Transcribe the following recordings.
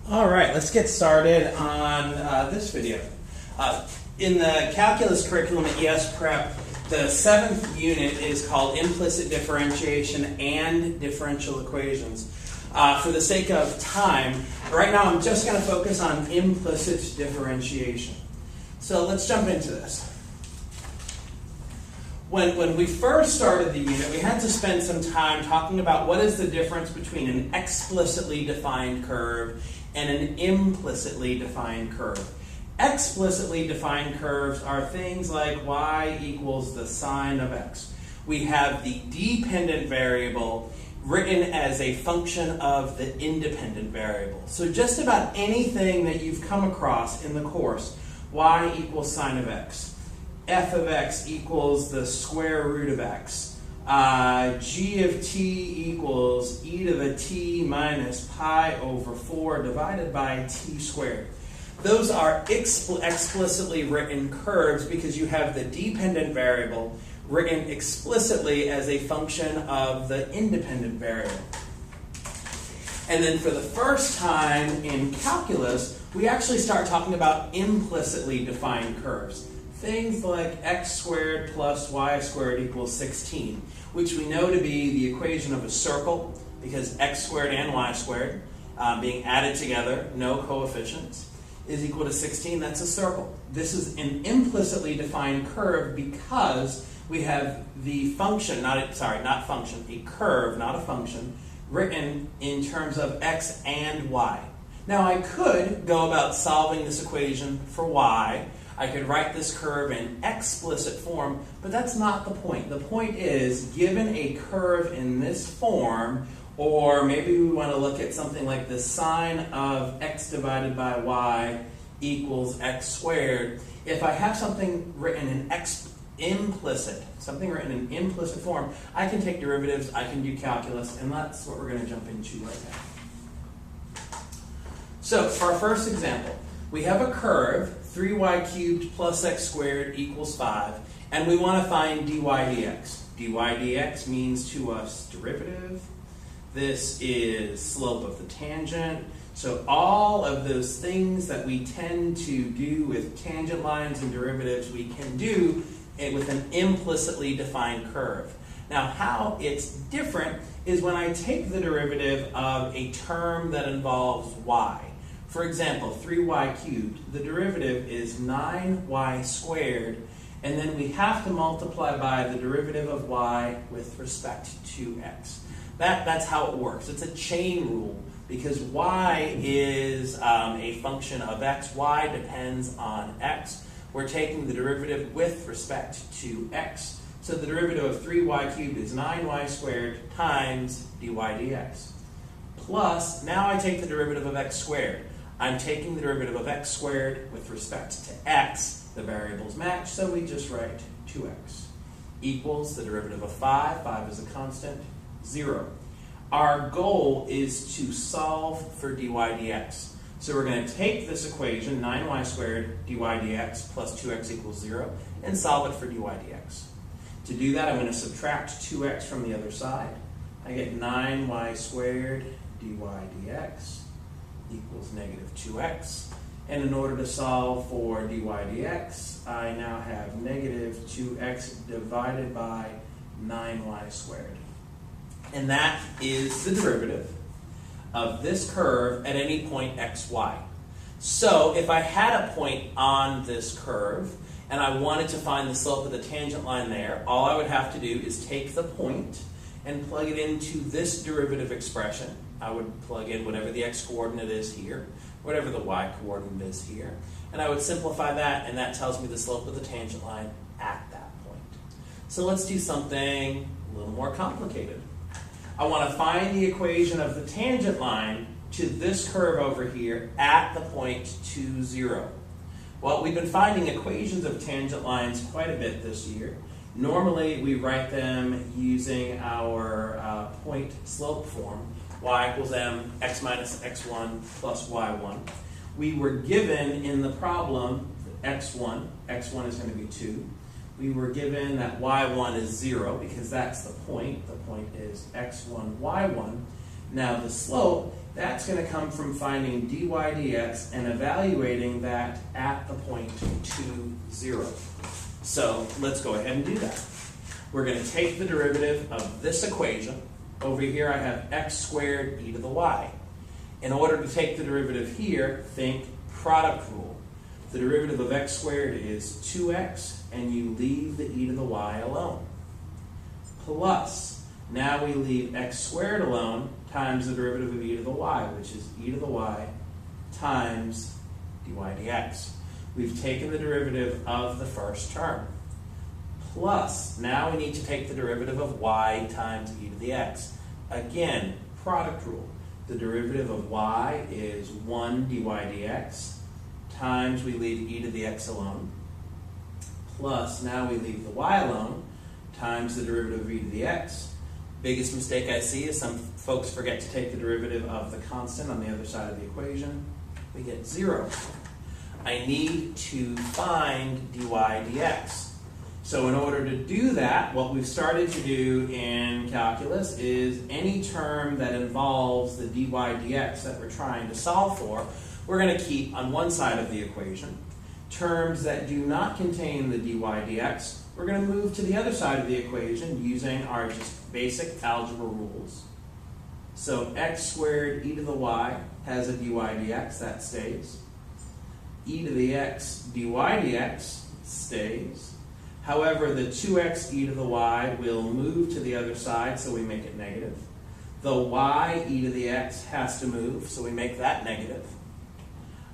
All right, let's get started on this video. In the calculus curriculum at ES Prep, the 7th unit is called Implicit Differentiation and Differential Equations. For the sake of time, right now I'm just going to focus on implicit differentiation. So let's jump into this. When we first started the unit, we had to spend some time talking about what is the difference between an explicitly defined curve and an implicitly defined curve. Explicitly defined curves are things like y equals the sine of x. We have the dependent variable written as a function of the independent variable. So just about anything that you've come across in the course, y equals sine of x. F of x equals the square root of x. G of t equals e to the t minus pi over 4 divided by t squared. Those are explicitly written curves because you have the dependent variable written explicitly as a function of the independent variable. And then for the first time in calculus, we actually start talking about implicitly defined curves. Things like x squared plus y squared equals 16, which we know to be the equation of a circle because x squared and y squared being added together, no coefficients, is equal to 16. That's a circle. This is an implicitly defined curve because we have the function, a curve, not a function, written in terms of x and y. Now I could go about solving this equation for y. I could write this curve in explicit form, but that's not the point. The point is, given a curve in this form, or maybe we want to look at something like the sine of x divided by y equals x squared. If I have something written in implicit form, I can take derivatives, I can do calculus, and that's what we're going to jump into right now. So for our first example, we have a curve, 3y cubed plus x squared equals 5, and we want to find dy dx. dy dx means to us derivative. This is slope of the tangent. So all of those things that we tend to do with tangent lines and derivatives, we can do it with an implicitly defined curve. Now how it's different is when I take the derivative of a term that involves y. For example, 3y cubed, the derivative is 9y squared, and then we have to multiply by the derivative of y with respect to x. That's how it works. It's a chain rule because y is a function of x. Y depends on x. We're taking the derivative with respect to x. So the derivative of 3y cubed is 9y squared times dy dx. Plus, now I take the derivative of x squared. I'm taking the derivative of x squared with respect to x. The variables match, so we just write 2x equals the derivative of 5. 5 is a constant, 0. Our goal is to solve for dy dx. So we're going to take this equation, 9y squared dy dx plus 2x equals 0, and solve it for dy dx. To do that, I'm going to subtract 2x from the other side. I get 9y squared dy dx equals negative 2x. And in order to solve for dy dx, I now have negative 2x divided by 9y squared. And that is the derivative of this curve at any point xy. So if I had a point on this curve and I wanted to find the slope of the tangent line there, all I would have to do is take the point and plug it into this derivative expression. I would plug in whatever the x-coordinate is here, whatever the y-coordinate is here, and I would simplify that, and that tells me the slope of the tangent line at that point. So let's do something a little more complicated. I want to find the equation of the tangent line to this curve over here at the point 2, 0. Well, we've been finding equations of tangent lines quite a bit this year. Normally, we write them using our point slope form, y equals m, x minus x1 plus y1. We were given in the problem x1 is going to be 2. We were given that y1 is 0 because that's the point. The point is x1, y1. Now the slope, that's going to come from finding dy dx and evaluating that at the point 2, 0. So let's go ahead and do that. We're going to take the derivative of this equation. Over here I have x squared e to the y. In order to take the derivative here, think product rule. The derivative of x squared is 2x, and you leave the e to the y alone. Plus, now we leave x squared alone times the derivative of e to the y, which is e to the y times dy dx. We've taken the derivative of the first term. Plus, now we need to take the derivative of y times e to the x. Again, product rule. The derivative of y is 1 dy dx times we leave e to the x alone. Plus, now we leave the y alone times the derivative of e to the x. Biggest mistake I see is some folks forget to take the derivative of the constant on the other side of the equation. We get 0. I need to find dy dx. So in order to do that, what we've started to do in calculus is any term that involves the dy dx that we're trying to solve for, we're going to keep on one side of the equation. Terms that do not contain the dy dx, we're going to move to the other side of the equation using our just basic algebra rules. So x squared e to the y has a dy dx, that stays. E to the x dy dx stays. However, the 2x e to the y will move to the other side, so we make it negative. The y e to the x has to move, so we make that negative.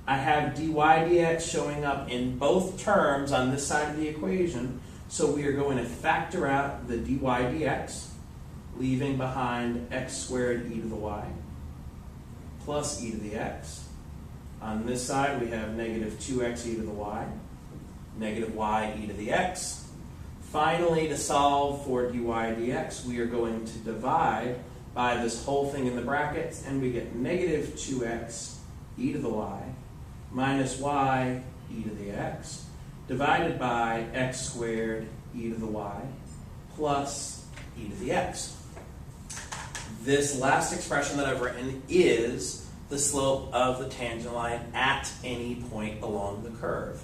I have dy dx showing up in both terms on this side of the equation, so we are going to factor out the dy dx, leaving behind x squared e to the y plus e to the x. On this side, we have negative 2x e to the y, negative y e to the x. Finally, to solve for dy dx, we are going to divide by this whole thing in the brackets, and we get negative 2x e to the y minus y e to the x divided by x squared e to the y plus e to the x. This last expression that I've written is the slope of the tangent line at any point along the curve.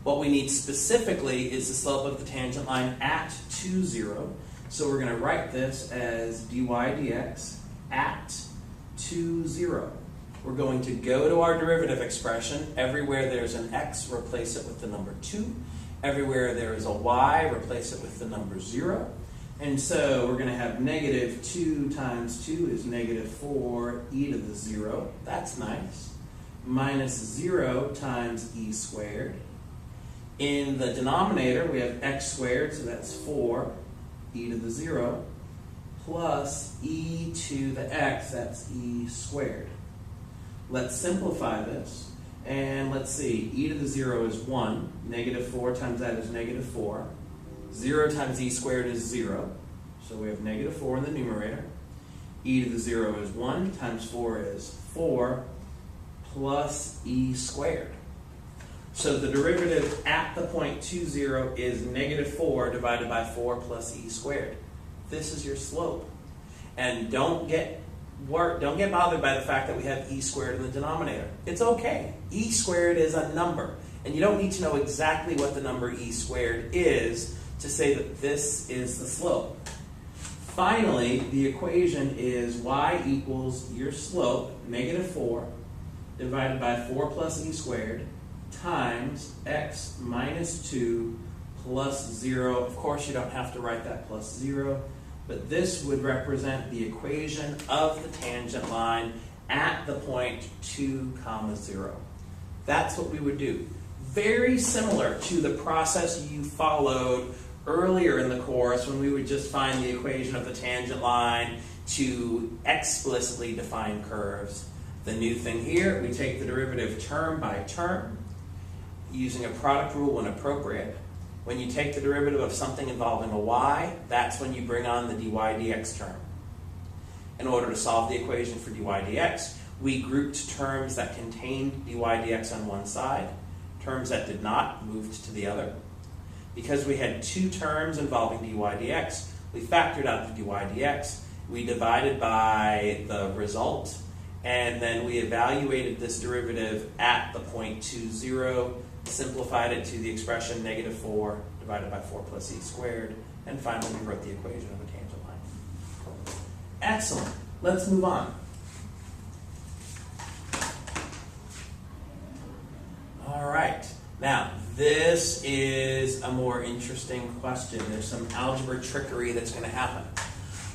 What we need specifically is the slope of the tangent line at 2, 0. So we're going to write this as dy dx at 2, 0. We're going to go to our derivative expression. Everywhere there's an x, replace it with the number 2. Everywhere there is a y, replace it with the number 0. And so we're going to have negative 2 times 2 is negative 4 e to the 0. That's nice. Minus 0 times e squared. In the denominator, we have x squared, so that's 4 e to the 0, plus e to the x, that's e squared. Let's simplify this, and let's see, e to the 0 is 1, negative 4 times that is negative 4, 0 times e squared is 0, so we have negative 4 in the numerator. E to the 0 is 1, times 4 is 4, plus e squared. So the derivative at the point 2, 0 is negative 4 divided by 4 plus e squared. This is your slope. And don't get bothered by the fact that we have e squared in the denominator. It's okay. E squared is a number. And you don't need to know exactly what the number e squared is to say that this is the slope. Finally, the equation is y equals your slope, negative 4, divided by 4 plus e squared, times x minus 2 plus 0. Of course, you don't have to write that plus 0, but this would represent the equation of the tangent line at the point 2, 0. That's what we would do. Very similar to the process you followed earlier in the course when we would just find the equation of the tangent line to explicitly define curves. The new thing here, we take the derivative term by term, using a product rule when appropriate. When you take the derivative of something involving a y, that's when you bring on the dy dx term. In order to solve the equation for dy dx, we grouped terms that contained dy dx on one side, terms that did not moved to the other. Because we had two terms involving dy dx, we factored out the dy dx, We divided by the result, and then we evaluated this derivative at the point 2, 0, simplified it to the expression negative 4 divided by 4 plus e squared, and finally we wrote the equation of a tangent line. Excellent. Let's move on. All right. Now, this is a more interesting question. There's some algebra trickery that's going to happen.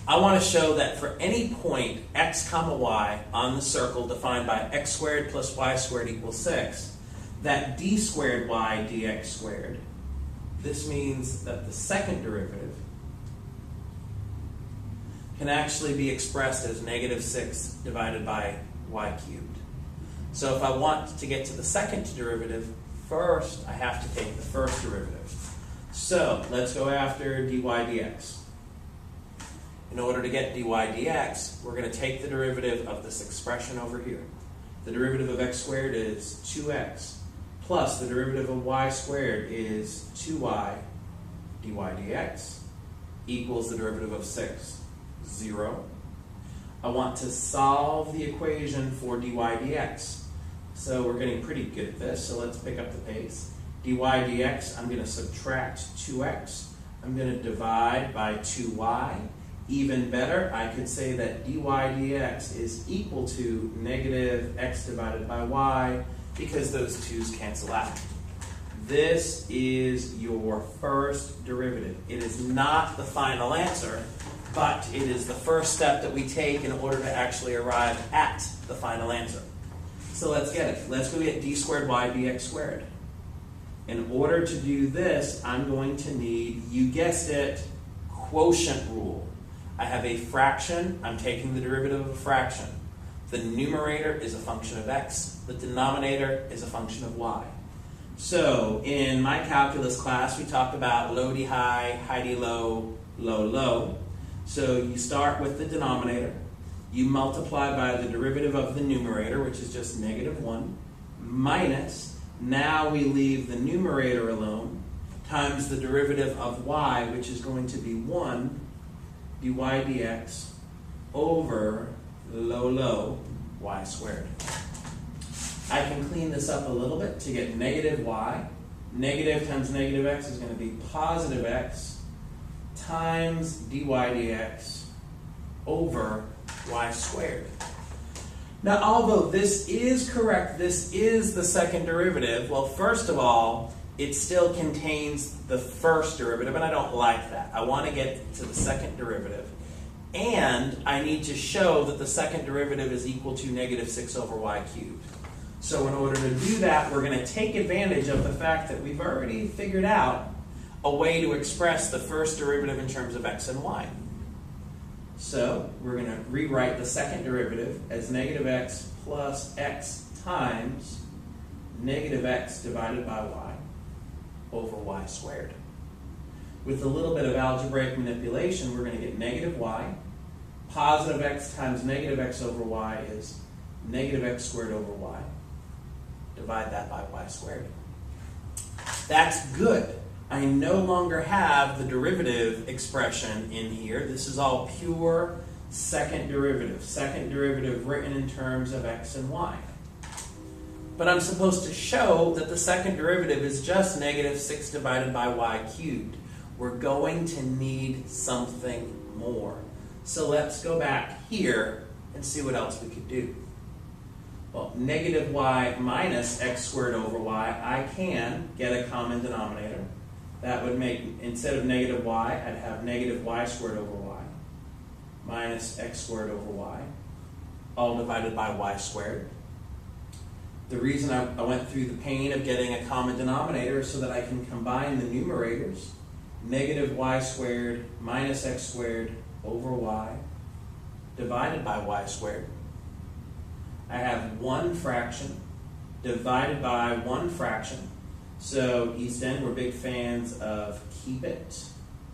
I want to show that for any point x comma y on the circle defined by x squared plus y squared equals 6, that d squared y dx squared, this means that the second derivative can actually be expressed as negative 6 divided by y cubed. So if I want to get to the second derivative, first I have to take the first derivative. So let's go after dy dx. In order to get dy dx, we're going to take the derivative of this expression over here. The derivative of x squared is 2x, plus the derivative of y squared is 2y dy dx equals the derivative of 6, 0. I want to solve the equation for dy dx. So we're getting pretty good at this, so let's pick up the pace. dy dx, I'm going to subtract 2x. I'm going to divide by 2y. Even better, I could say that dy dx is equal to negative x divided by y, because those 'two's cancel out. This is your first derivative. It is not the final answer, but it is the first step that we take in order to actually arrive at the final answer. So let's get it. Let's go get d squared y dx squared. In order to do this, I'm going to need, you guessed it, quotient rule. I have a fraction, I'm taking the derivative of a fraction. The numerator is a function of x, the denominator is a function of y. So in my calculus class, we talked about low d high, high d low, low low. So you start with the denominator, you multiply by the derivative of the numerator, which is just negative 1, minus, now we leave the numerator alone, times the derivative of y, which is going to be 1 dy dx over low low y squared. I can clean this up a little bit to get negative y. Negative times negative x is going to be positive x times dy dx over y squared. Now, although this is correct, this is the second derivative, well, first of all, it still contains the first derivative, and I don't like that. I want to get to the second derivative. And I need to show that the second derivative is equal to negative 6 over y cubed. So in order to do that, we're going to take advantage of the fact that we've already figured out a way to express the first derivative in terms of x and y. So we're going to rewrite the second derivative as negative x plus x times negative x divided by y over y squared. With a little bit of algebraic manipulation, we're going to get negative y. Positive x times negative x over y is negative x squared over y. Divide that by y squared. That's good. I no longer have the derivative expression in here. This is all pure second derivative. Second derivative written in terms of x and y. But I'm supposed to show that the second derivative is just negative 6 divided by y cubed. We're going to need something more. So let's go back here and see what else we could do. Well, negative y minus x squared over y, I can get a common denominator. That would make, instead of negative y, I'd have negative y squared over y minus x squared over y, all divided by y squared. The reason I went through the pain of getting a common denominator is so that I can combine the numerators. Negative y squared minus x squared over y divided by y squared. I have one fraction divided by one fraction. So East End, we're big fans of keep it.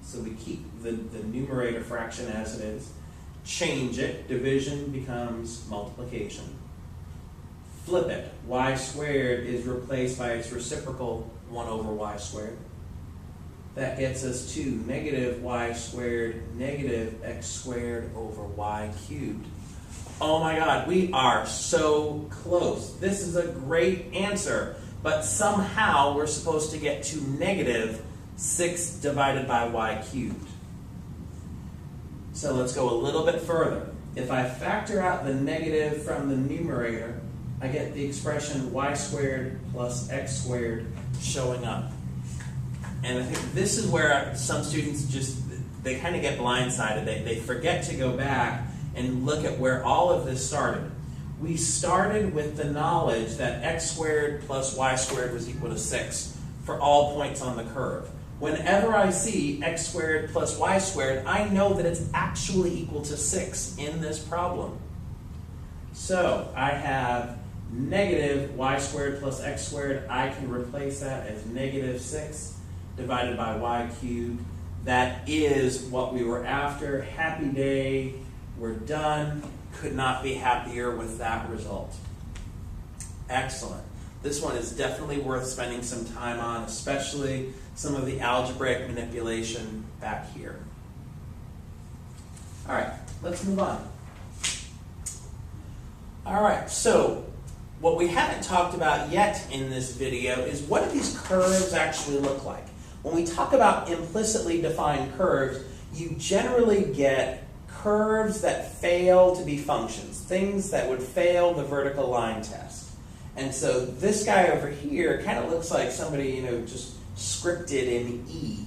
So we keep the numerator fraction as it is. Change it. Division becomes multiplication. Flip it. Y squared is replaced by its reciprocal 1 over y squared. That gets us to negative y squared negative x squared over y cubed. Oh my God, we are so close. This is a great answer, but somehow we're supposed to get to negative 6 divided by y cubed. So let's go a little bit further. If I factor out the negative from the numerator, I get the expression y squared plus x squared showing up. And I think this is where some students they kind of get blindsided. They forget to go back and look at where all of this started. We started with the knowledge that x squared plus y squared was equal to 6 for all points on the curve. Whenever I see x squared plus y squared, I know that it's actually equal to 6 in this problem. So I have negative y squared plus x squared. I can replace that as negative 6 divided by y cubed. That is what we were after. Happy day. We're done. Could not be happier with that result. Excellent. This one is definitely worth spending some time on, especially some of the algebraic manipulation back here. All right, let's move on. All right, so what we haven't talked about yet in this video is what do these curves actually look like? When we talk about implicitly defined curves, you generally get curves that fail to be functions, things that would fail the vertical line test. And so this guy over here kind of looks like somebody, just scripted in E.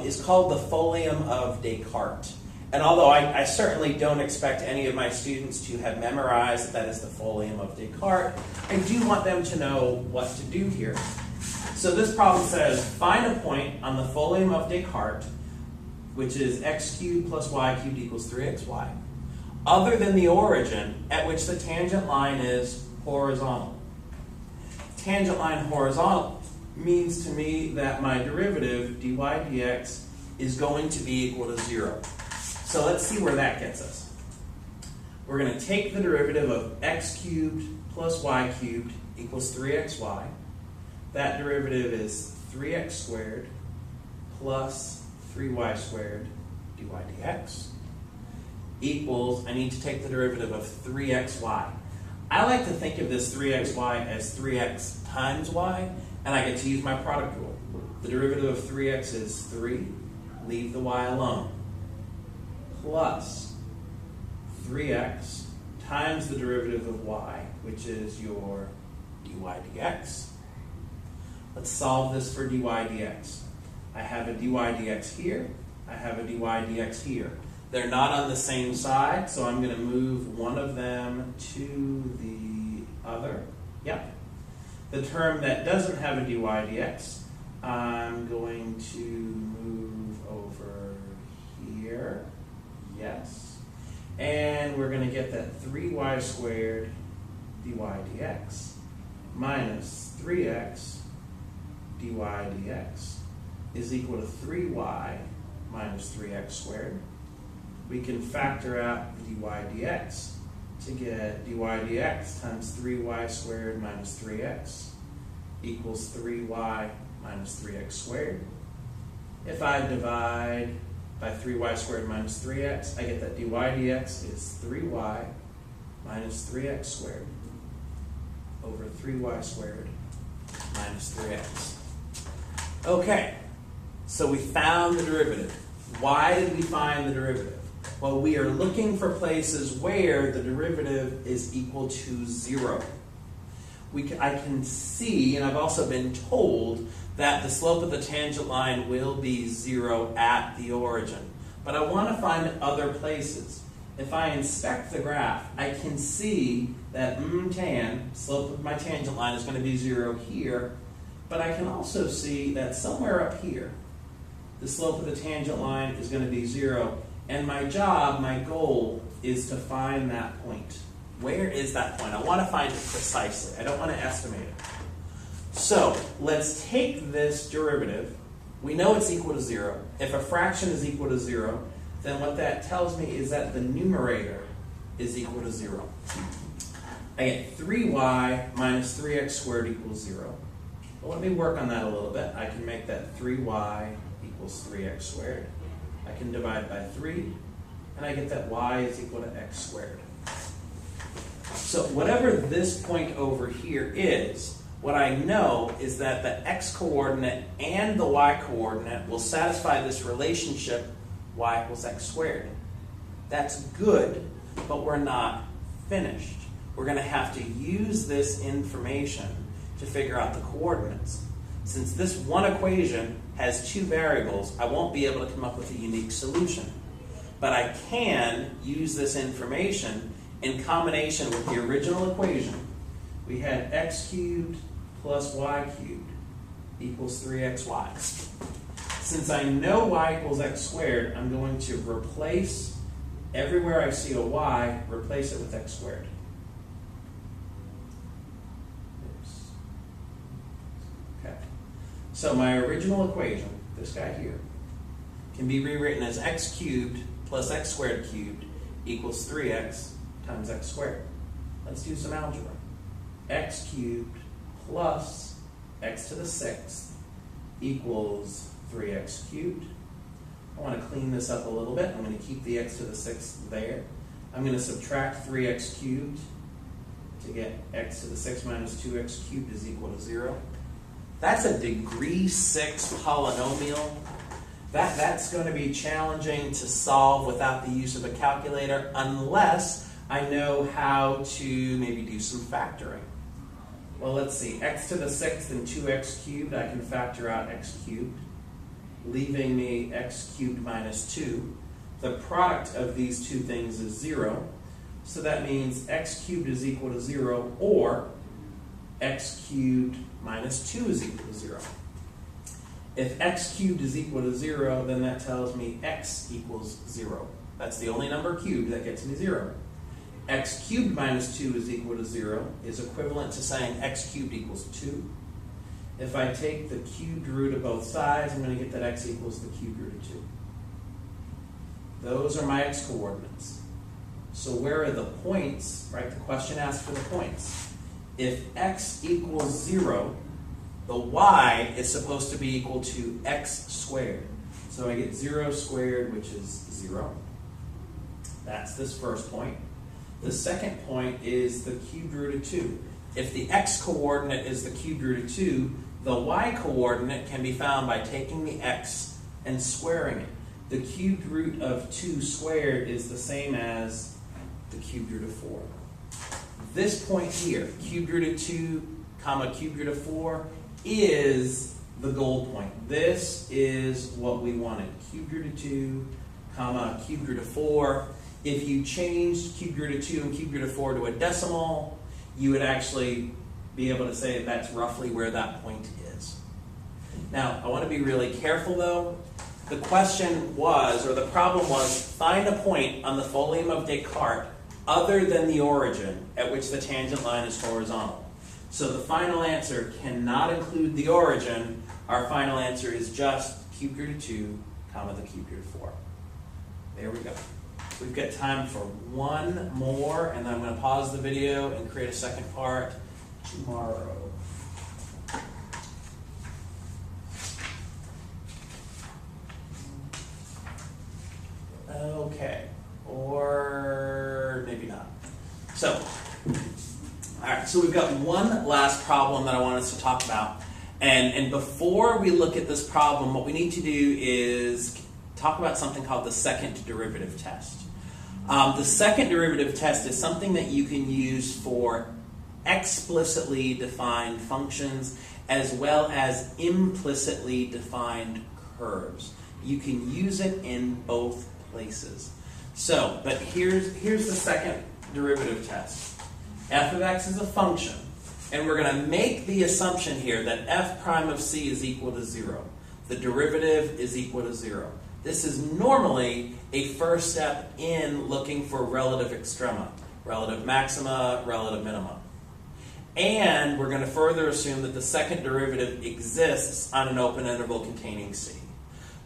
Is called the folium of Descartes. And although I certainly don't expect any of my students to have memorized that is the folium of Descartes, I do want them to know what to do here. So this problem says, find a point on the folium of Descartes, which is x cubed plus y cubed equals 3xy, other than the origin at which the tangent line is horizontal. Tangent line horizontal means to me that my derivative, dy dx, is going to be equal to 0. So let's see where that gets us. We're going to take the derivative of x cubed plus y cubed equals 3xy. That derivative is 3x squared plus 3y squared dy dx equals, I need to take the derivative of 3xy. I like to think of this 3xy as 3x times y, and I get to use my product rule. The derivative of 3x is 3, leave the y alone, plus 3x times the derivative of y, which is your dy dx. Let's solve this for dy dx. I have a dy dx here, I have a dy dx here. They're not on the same side, so I'm going to move one of them to the other. Yep. The term that doesn't have a dy dx, I'm going to move over here. Yes. And we're going to get that 3y squared dy dx minus 3x dy dx is equal to 3y minus 3x squared. We can factor out the dy dx to get dy dx times 3y squared minus 3x equals 3y minus 3x squared. If I divide by 3y squared minus 3x, I get that dy dx is 3y minus 3x squared over 3y squared minus 3x. Okay, so we found the derivative. Why did we find the derivative? Well, we are looking for places where the derivative is equal to 0. I can see, and I've also been told, that the slope of the tangent line will be 0 at the origin. But I want to find other places. If I inspect the graph, I can see that tan, slope of my tangent line, is going to be 0 here. But I can also see that somewhere up here, the slope of the tangent line is going to be 0. And my job, my goal, is to find that point. Where is that point? I want to find it precisely. I don't want to estimate it. So let's take this derivative. We know it's equal to 0. If a fraction is equal to 0, then what that tells me is that the numerator is equal to 0. I get 3y minus 3x squared equals 0. Well, let me work on that a little bit. I can make that 3y equals 3x squared. I can divide by 3, and I get that y is equal to x squared. So whatever this point over here is, what I know is that the x-coordinate and the y-coordinate will satisfy this relationship y equals x squared. That's good, but we're not finished. We're going to have to use this information to figure out the coordinates. Since this one equation has two variables, I won't be able to come up with a unique solution. But I can use this information in combination with the original equation. We had x cubed plus y cubed equals 3xy. Since I know y equals x squared, I'm going to replace, everywhere I see a y, replace it with x squared. Okay. So my original equation, this guy here, can be rewritten as x cubed plus x squared cubed equals 3x times x squared. Let's do some algebra. X cubed plus x to the 6th equals 3x cubed. I want to clean this up a little bit. I'm going to keep the x to the 6th there. I'm going to subtract 3x cubed to get x to the 6 minus 2x cubed is equal to 0. That's a degree 6 polynomial. That's going to be challenging to solve without the use of a calculator unless I know how to maybe do some factoring. Well, let's see. X to the 6th and 2x cubed, I can factor out x cubed, leaving me x cubed minus 2. The product of these two things is 0. So that means x cubed is equal to 0, or x cubed minus 2 is equal to 0. If x cubed is equal to 0, then that tells me x equals 0. That's the only number cubed that gets me 0. X cubed minus 2 is equal to 0 is equivalent to saying x cubed equals 2. If I take the cubed root of both sides, I'm going to get that x equals the cubed root of 2. Those are my x coordinates. So where are the points, right? The question asks for the points. If x equals 0, the y is supposed to be equal to x squared. So I get 0 squared, which is 0. That's this first point. The second point is the cubed root of 2. If the x-coordinate is the cubed root of 2, the y-coordinate can be found by taking the x and squaring it. The cubed root of 2 squared is the same as the cubed root of 4. This point here, cubed root of 2, comma, cubed root of 4, is the goal point. This is what we wanted. Cubed root of 2, comma, cubed root of 4. If you changed cubed root of 2 and cubed root of 4 to a decimal, you would actually be able to say that's roughly where that point is. Now, I want to be really careful though. The question was, or the problem was, find a point on the folium of Descartes other than the origin at which the tangent line is horizontal. So the final answer cannot include the origin. Our final answer is just cubed root of 2, comma, the cubed root of 4. There we go. We've got time for one more, and then I'm going to pause the video and create a second part tomorrow. Okay, or maybe not. So, all right, so we've got one last problem that I want us to talk about. And before we look at this problem, what we need to do is talk about something called the second derivative test. The second derivative test is something that you can use for explicitly defined functions as well as implicitly defined curves. You can use it in both places. So, but here's the second derivative test. F of x is a function, and we're going to make the assumption here that f prime of c is equal to 0. The derivative is equal to 0. This is normally a first step in looking for relative extrema, relative maxima, relative minima. And we're going to further assume that the second derivative exists on an open interval containing c.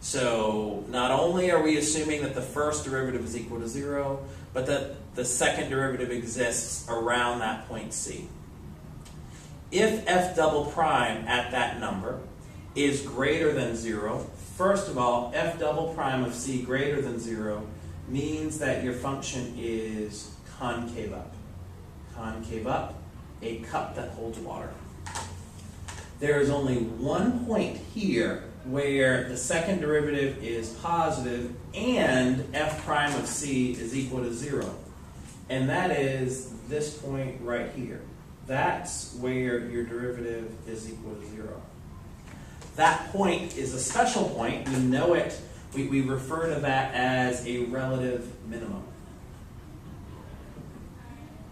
So not only are we assuming that the first derivative is equal to 0, but that the second derivative exists around that point c. if f double prime at that number is greater than 0, first of all, f double prime of c greater than 0 means that your function is concave up. Concave up, a cup that holds water. There is only one point here where the second derivative is positive and f prime of c is equal to 0. And that is this point right here. That's where your derivative is equal to 0. That point is a special point. We know it. We refer to that as a relative minimum.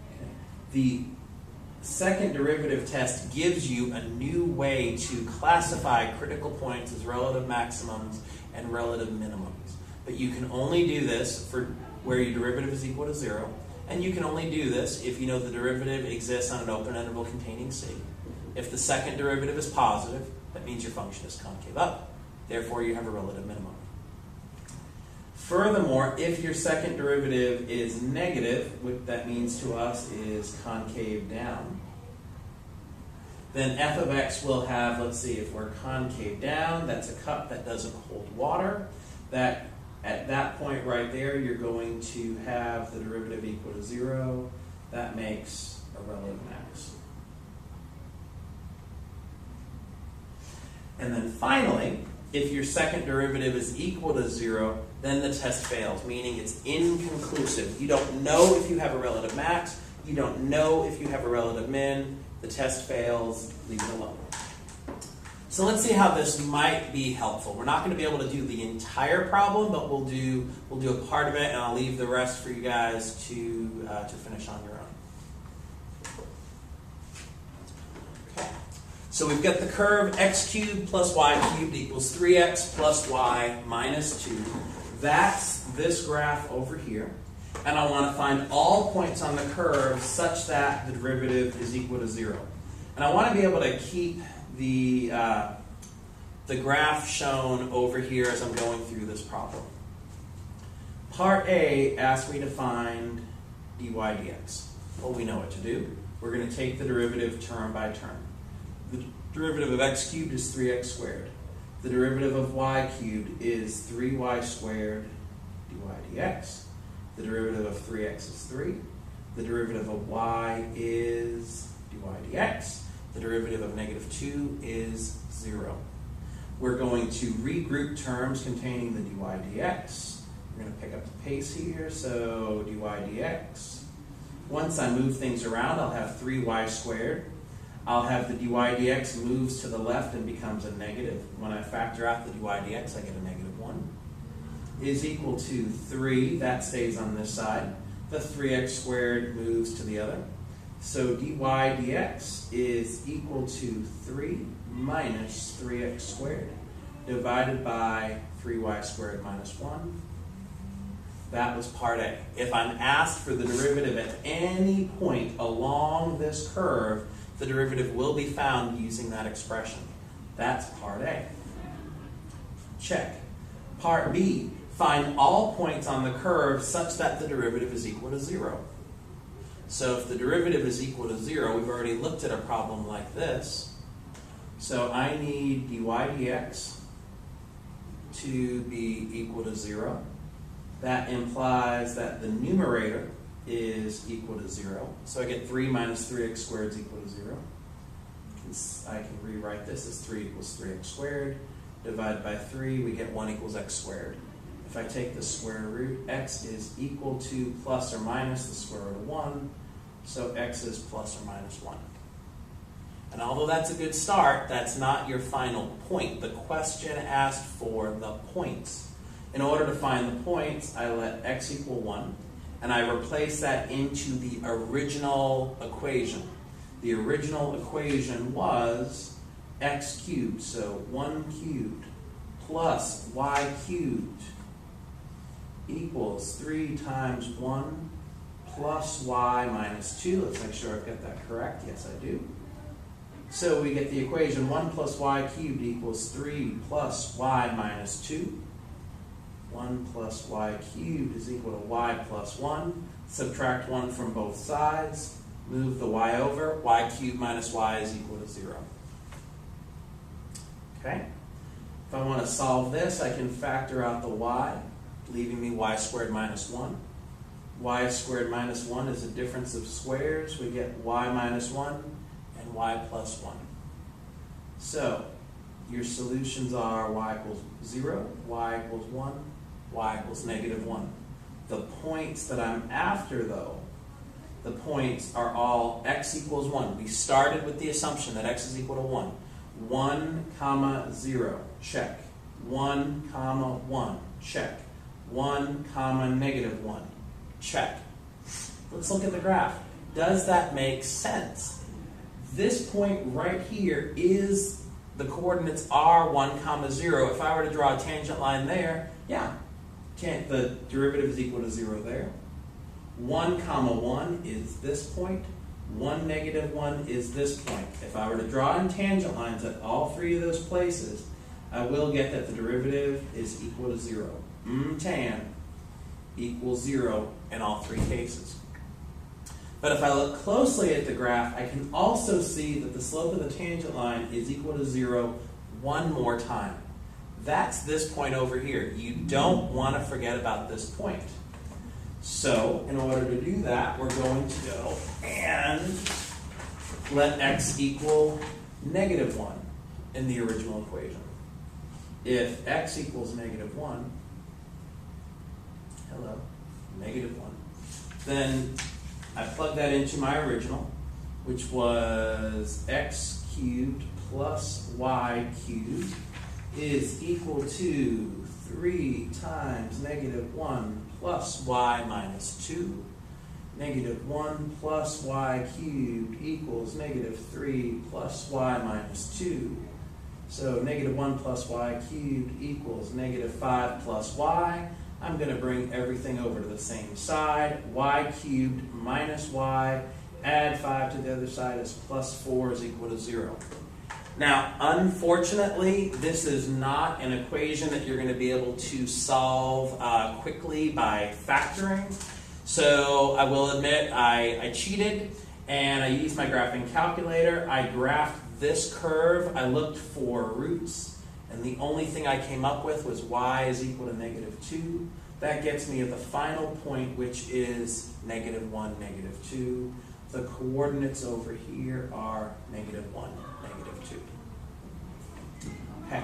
Okay. The second derivative test gives you a new way to classify critical points as relative maximums and relative minimums. But you can only do this for where your derivative is equal to 0, and you can only do this if you know the derivative exists on an open interval containing c. If the second derivative is positive, that means your function is concave up. Therefore, you have a relative minimum. Furthermore, if your second derivative is negative, what that means to us is concave down, then f of x will have, let's see, if we're concave down, that's a cup that doesn't hold water. That at that point right there, you're going to have the derivative equal to 0. That makes a relative max. And then finally, if your second derivative is equal to 0, then the test fails, meaning it's inconclusive. You don't know if you have a relative max. You don't know if you have a relative min. The test fails. Leave it alone. So let's see how this might be helpful. We're not going to be able to do the entire problem, but we'll do a part of it, and I'll leave the rest for you guys to finish on your own. So we've got the curve x cubed plus y cubed equals 3x plus y minus 2. That's this graph over here. And I want to find all points on the curve such that the derivative is equal to 0. And I want to be able to keep the graph shown over here as I'm going through this problem. Part A asks me to find dy dx. Well, we know what to do. We're going to take the derivative term by term. The derivative of x cubed is 3x squared. The derivative of y cubed is 3y squared dy dx. The derivative of 3x is 3. The derivative of y is dy dx. The derivative of negative 2 is 0. We're going to regroup terms containing the dy dx. We're going to pick up the pace here, so dy dx. Once I move things around, I'll have 3y squared. I'll have the dy dx moves to the left and becomes a negative. When I factor out the dy dx, I get a negative 1. Is equal to 3. That stays on this side. The 3x squared moves to the other. So dy dx is equal to 3 minus 3x squared divided by 3y squared minus 1. That was part A. If I'm asked for the derivative at any point along this curve, the derivative will be found using that expression. That's part A. Check. Part B. Find all points on the curve such that the derivative is equal to 0. So if the derivative is equal to 0, we've already looked at a problem like this. So I need dy dx to be equal to 0. That implies that the numerator is equal to 0. So I get 3 minus 3x squared is equal to 0. I can rewrite this as 3 equals 3x squared. Divided by 3, we get 1 equals x squared. If I take the square root, x is equal to plus or minus the square root of 1. So x is plus or minus 1. And although that's a good start, that's not your final point. The question asked for the points. In order to find the points, I let x equal 1, and I replace that into the original equation. The original equation was x cubed, so 1 cubed plus y cubed equals 3 times 1 plus y minus 2. Let's make sure I've got that correct. Yes, I do. So we get the equation 1 plus y cubed equals 3 plus y minus 2. 1 plus y cubed is equal to y plus 1. Subtract 1 from both sides. Move the y over. Y cubed minus y is equal to 0. Okay? If I want to solve this, I can factor out the y, leaving me y squared minus 1. Y squared minus 1 is a difference of squares. We get y minus 1 and y plus 1. So, your solutions are y equals 0, y equals 1, y equals negative 1. The points that I'm after, though, the points are all x equals 1. We started with the assumption that x is equal to 1. 1, comma, 0, check. 1, comma, 1, check. 1, comma, negative 1, check. Let's look at the graph. Does that make sense? This point right here is the coordinates are 1, comma, 0. If I were to draw a tangent line there, yeah, the derivative is equal to 0 there. 1, comma, 1 is this point. 1, negative 1 is this point. If I were to draw in tangent lines at all three of those places, I will get that the derivative is equal to 0. Tan equals 0 in all three cases. But if I look closely at the graph, I can also see that the slope of the tangent line is equal to 0 one more time. That's this point over here. You don't want to forget about this point. So, in order to do that, we're going to go and let x equal negative 1 in the original equation. If x equals negative 1, hello, negative 1, then I plug that into my original, which was x cubed plus y cubed is equal to 3 times negative 1 plus y minus 2. Negative 1 plus y cubed equals negative 3 plus y minus 2. So negative 1 plus y cubed equals negative 5 plus y. I'm going to bring everything over to the same side. Y cubed minus y, add 5 to the other side is plus 4 is equal to 0. Now, unfortunately, this is not an equation that you're going to be able to solve quickly by factoring. So I will admit I cheated and I used my graphing calculator. I graphed this curve. I looked for roots, and the only thing I came up with was y is equal to negative 2. That gets me at the final point, which is negative 1, negative 2. The coordinates over here are negative 1, negative 2. Okay,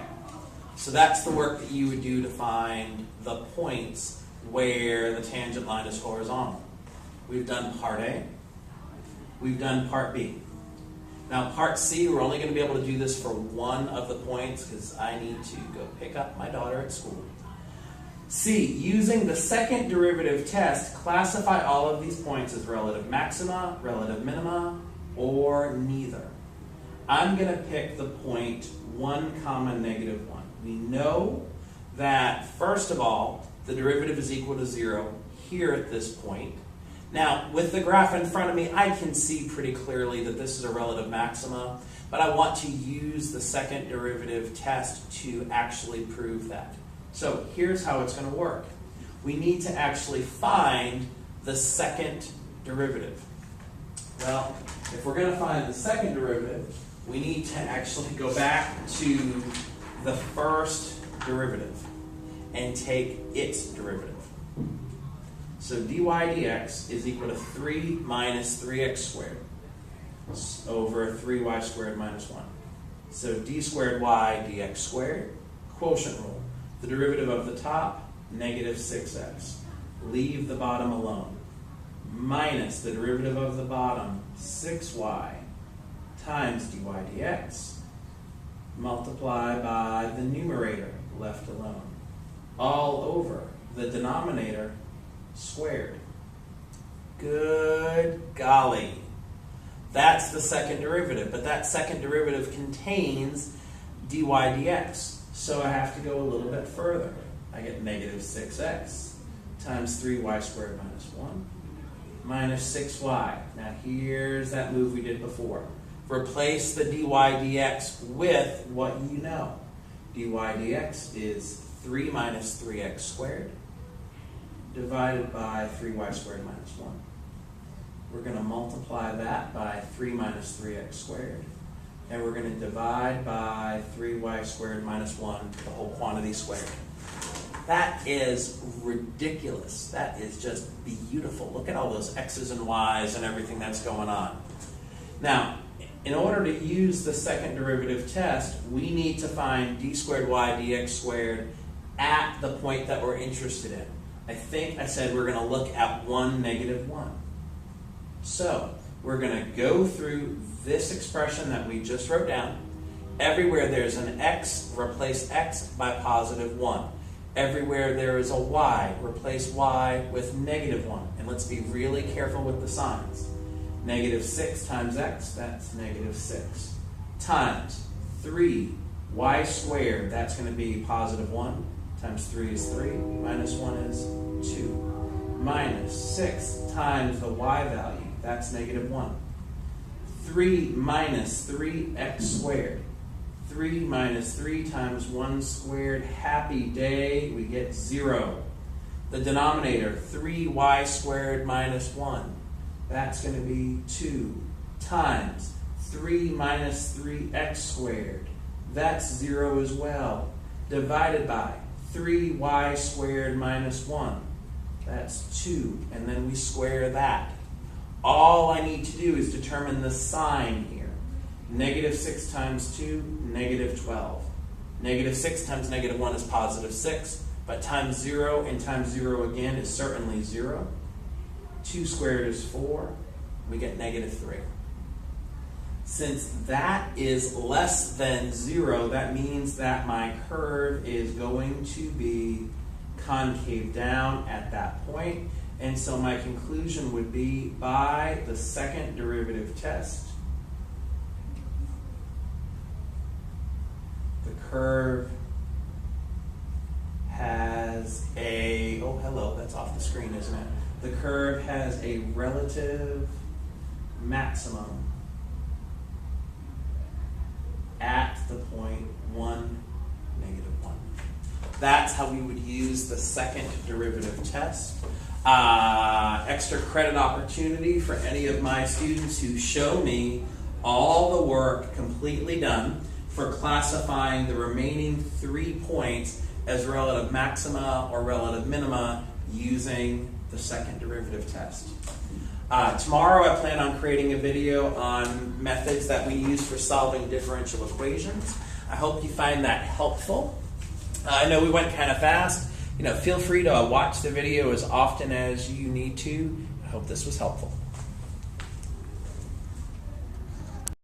so that's the work that you would do to find the points where the tangent line is horizontal. We've done part A. We've done part B. Now part C, we're only going to be able to do this for one of the points because I need to go pick up my daughter at school. C, using the second derivative test, classify all of these points as relative maxima, relative minima, or neither. I'm going to pick the point 1, comma, negative 1. We know that, first of all, the derivative is equal to 0 here at this point. Now, with the graph in front of me, I can see pretty clearly that this is a relative maxima, but I want to use the second derivative test to actually prove that. So here's how it's going to work. We need to actually find the second derivative. Well, if we're going to find the second derivative, we need to actually go back to the first derivative and take its derivative. So dy dx is equal to 3 minus 3x squared over 3y squared minus 1. So d squared y dx squared, quotient rule. The derivative of the top, negative 6x. Leave the bottom alone. Minus the derivative of the bottom, 6y, times dy dx. Multiply by the numerator, left alone. All over the denominator, squared. Good golly. That's the second derivative, but that second derivative contains dy dx. So I have to go a little bit further. I get negative 6x times 3y squared minus 1 minus 6y. Now here's that move we did before. Replace the dy dx with what you know. dy dx is 3 minus 3x squared divided by 3y squared minus 1. We're going to multiply that by 3 minus 3x squared. And we're going to divide by 3y squared minus 1, the whole quantity squared. That is ridiculous. That is just beautiful. Look at all those x's and y's and everything that's going on. Now, in order to use the second derivative test, we need to find d squared y dx squared at the point that we're interested in. I think I said we're going to look at 1, negative 1. So, we're going to go through this expression that we just wrote down. Everywhere there's an x, replace x by positive 1. Everywhere there is a y, replace y with negative 1. And let's be really careful with the signs. Negative 6 times x, that's negative 6. Times 3y squared, that's going to be positive 1. Times 3 is 3, minus 1 is 2. Minus 6 times the y value, that's negative 1. 3 minus 3x squared. 3 minus 3 times 1 squared, happy day, we get 0. The denominator, 3y squared minus 1. That's going to be 2 times 3 minus 3x squared. That's 0 as well. Divided by 3y squared minus 1. That's 2. And then we square that. All I need to do is determine the sign here. Negative 6 times 2, negative 12. Negative 6 times negative 1 is positive 6. But times 0 and times 0 again is certainly 0. 2 squared is 4. We get negative 3. Since that is less than 0, that means that my curve is going to be concave down at that point. And so my conclusion would be, by the second derivative test, the curve has a, oh hello, that's off the screen, isn't it? The curve has a relative maximum at the point 1, negative 1. That's how we would use the second derivative test. Extra credit opportunity for any of my students who show me all the work completely done for classifying the remaining 3 points as relative maxima or relative minima using the second derivative test. Tomorrow I plan on creating a video on methods that we use for solving differential equations. I hope you find that helpful. I know we went kind of fast. Feel free to watch the video as often as you need to. I hope this was helpful.